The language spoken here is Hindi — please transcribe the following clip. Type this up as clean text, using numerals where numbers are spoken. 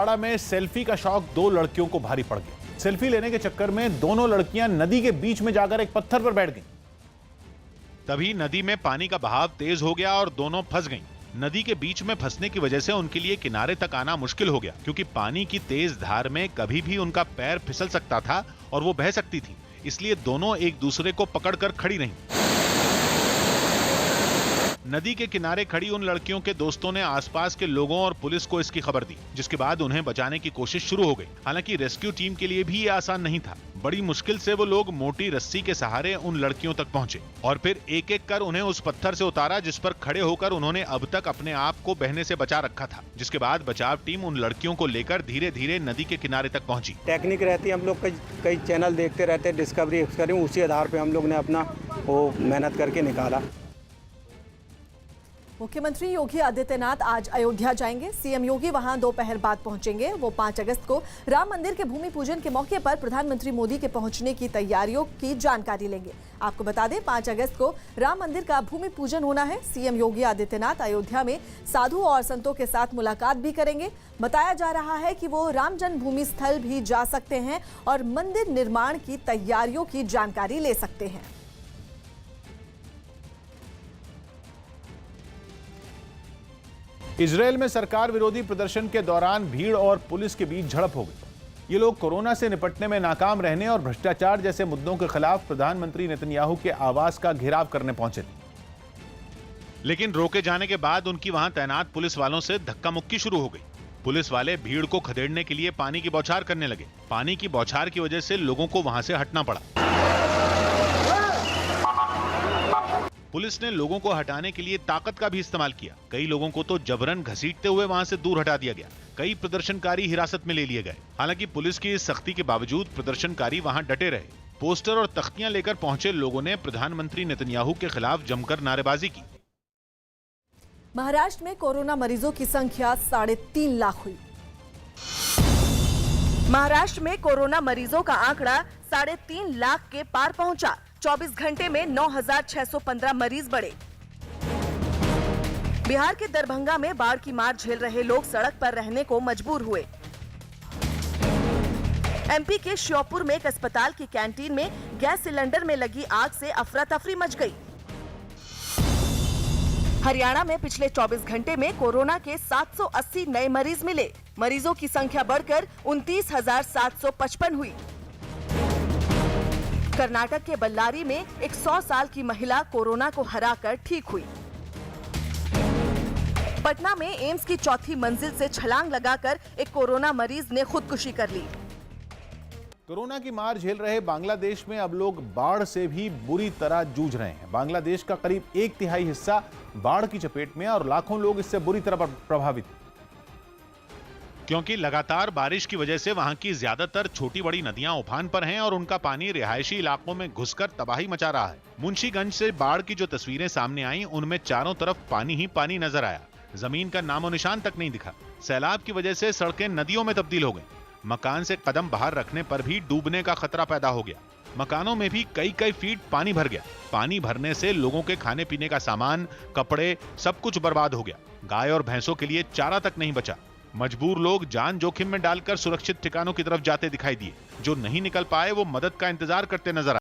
पाड़ा में सेल्फी का शौक दो लड़कियों को भारी पड़ गया। सेल्फी लेने के चक्कर में दोनों लड़कियां नदी के बीच में जाकर एक पत्थर पर बैठ गईं। तभी नदी में पानी का बहाव तेज हो गया और दोनों फंस गईं। नदी के बीच में फंसने की वजह से उनके लिए किनारे तक आना मुश्किल हो गया, क्योंकि पानी की तेज धार में कभी भी उनका पैर फिसल सकता था और वो बह सकती थी। इसलिए दोनों एक दूसरे को पकड़कर खड़ी रहीं। नदी के किनारे खड़ी उन लड़कियों के दोस्तों ने आसपास के लोगों और पुलिस को इसकी खबर दी, जिसके बाद उन्हें बचाने की कोशिश शुरू हो गई। हालांकि रेस्क्यू टीम के लिए भी ये आसान नहीं था। बड़ी मुश्किल से वो लोग मोटी रस्सी के सहारे उन लड़कियों तक पहुंचे और फिर एक एक कर उन्हें उस पत्थर से उतारा जिस पर खड़े होकर उन्होंने अब तक अपने आप को बहने से बचा रखा था। जिसके बाद बचाव टीम उन लड़कियों को लेकर धीरे धीरे नदी के किनारे तक पहुंची। टेक्निक रहती है, हम लोग कई चैनल देखते रहते हैं, डिस्कवरी उसी आधार पर हम लोग ने अपना वो मेहनत करके निकाला। मुख्यमंत्री योगी आदित्यनाथ आज अयोध्या जाएंगे। सीएम योगी वहां दोपहर बाद पहुंचेंगे। वो 5 अगस्त को राम मंदिर के भूमि पूजन के मौके पर प्रधानमंत्री मोदी के पहुंचने की तैयारियों की जानकारी लेंगे। आपको बता दें, 5 अगस्त को राम मंदिर का भूमि पूजन होना है। सीएम योगी आदित्यनाथ अयोध्या में साधु और संतों के साथ मुलाकात भी करेंगे। बताया जा रहा है कि वो राम जन्मभूमि स्थल भी जा सकते हैं और मंदिर निर्माण की तैयारियों की जानकारी ले सकते हैं। इजरायल में सरकार विरोधी प्रदर्शन के दौरान भीड़ और पुलिस के बीच झड़प हो गई। ये लोग कोरोना से निपटने में नाकाम रहने और भ्रष्टाचार जैसे मुद्दों के खिलाफ प्रधानमंत्री नेतन्याहू के आवास का घेराव करने पहुंचे थे। लेकिन रोके जाने के बाद उनकी वहां तैनात पुलिस वालों से धक्का मुक्की शुरू हो गई। पुलिस वाले भीड़ को खदेड़ने के लिए पानी की बौछार करने लगे। पानी की बौछार की वजह से लोगों को वहां से हटना पड़ा। पुलिस ने लोगों को हटाने के लिए ताकत का भी इस्तेमाल किया। कई लोगों को तो जबरन घसीटते हुए वहां से दूर हटा दिया गया। कई प्रदर्शनकारी हिरासत में ले लिए गए। हालांकि पुलिस की इस सख्ती के बावजूद प्रदर्शनकारी वहां डटे रहे। पोस्टर और तख्तियां लेकर पहुंचे लोगों ने प्रधानमंत्री नेतन्याहू के खिलाफ जमकर नारेबाजी की। महाराष्ट्र में कोरोना मरीजों की संख्या 3.5 लाख हुई। महाराष्ट्र में कोरोना मरीजों का आंकड़ा 3.5 लाख के पार पहुंचा। 24 घंटे में 9,615 मरीज बढ़े। बिहार के दरभंगा में बाढ़ की मार झेल रहे लोग सड़क पर रहने को मजबूर हुए। एमपी के श्योपुर में एक अस्पताल की कैंटीन में गैस सिलेंडर में लगी आग से अफरा तफरी मच गई। हरियाणा में पिछले 24 घंटे में कोरोना के 780 नए मरीज मिले। मरीजों की संख्या बढ़कर 29,755 हुई। कर्नाटक के बल्लारी में एक 100 साल की महिला कोरोना को हराकर ठीक हुई। पटना में एम्स की 4थी मंजिल से छलांग लगाकर एक कोरोना मरीज ने खुदकुशी कर ली। कोरोना की मार झेल रहे बांग्लादेश में अब लोग बाढ़ से भी बुरी तरह जूझ रहे हैं। बांग्लादेश का करीब 1/3 हिस्सा बाढ़ की चपेट में है और लाखों लोग इससे बुरी तरह प्रभावित हैं। क्योंकि लगातार बारिश की वजह से वहां की ज्यादातर छोटी बड़ी नदियां उफान पर हैं और उनका पानी रिहायशी इलाकों में घुसकर तबाही मचा रहा है। मुंशीगंज से बाढ़ की जो तस्वीरें सामने आई, उनमें चारों तरफ पानी ही पानी नजर आया। जमीन का नामो निशान तक नहीं दिखा। सैलाब की वजह से सड़कें नदियों में तब्दील हो गई। मकान से कदम बाहर रखने पर भी डूबने का खतरा पैदा हो गया। मकानों में भी कई फीट पानी भर गया। पानी भरने से लोगों के खाने पीने का सामान, कपड़े, सब कुछ बर्बाद हो गया। गाय और भैंसों के लिए चारा तक नहीं बचा। मजबूर लोग जान जोखिम में डालकर सुरक्षित ठिकानों की तरफ जाते दिखाई दिए। जो नहीं निकल पाए वो मदद का इंतजार करते नजर आए।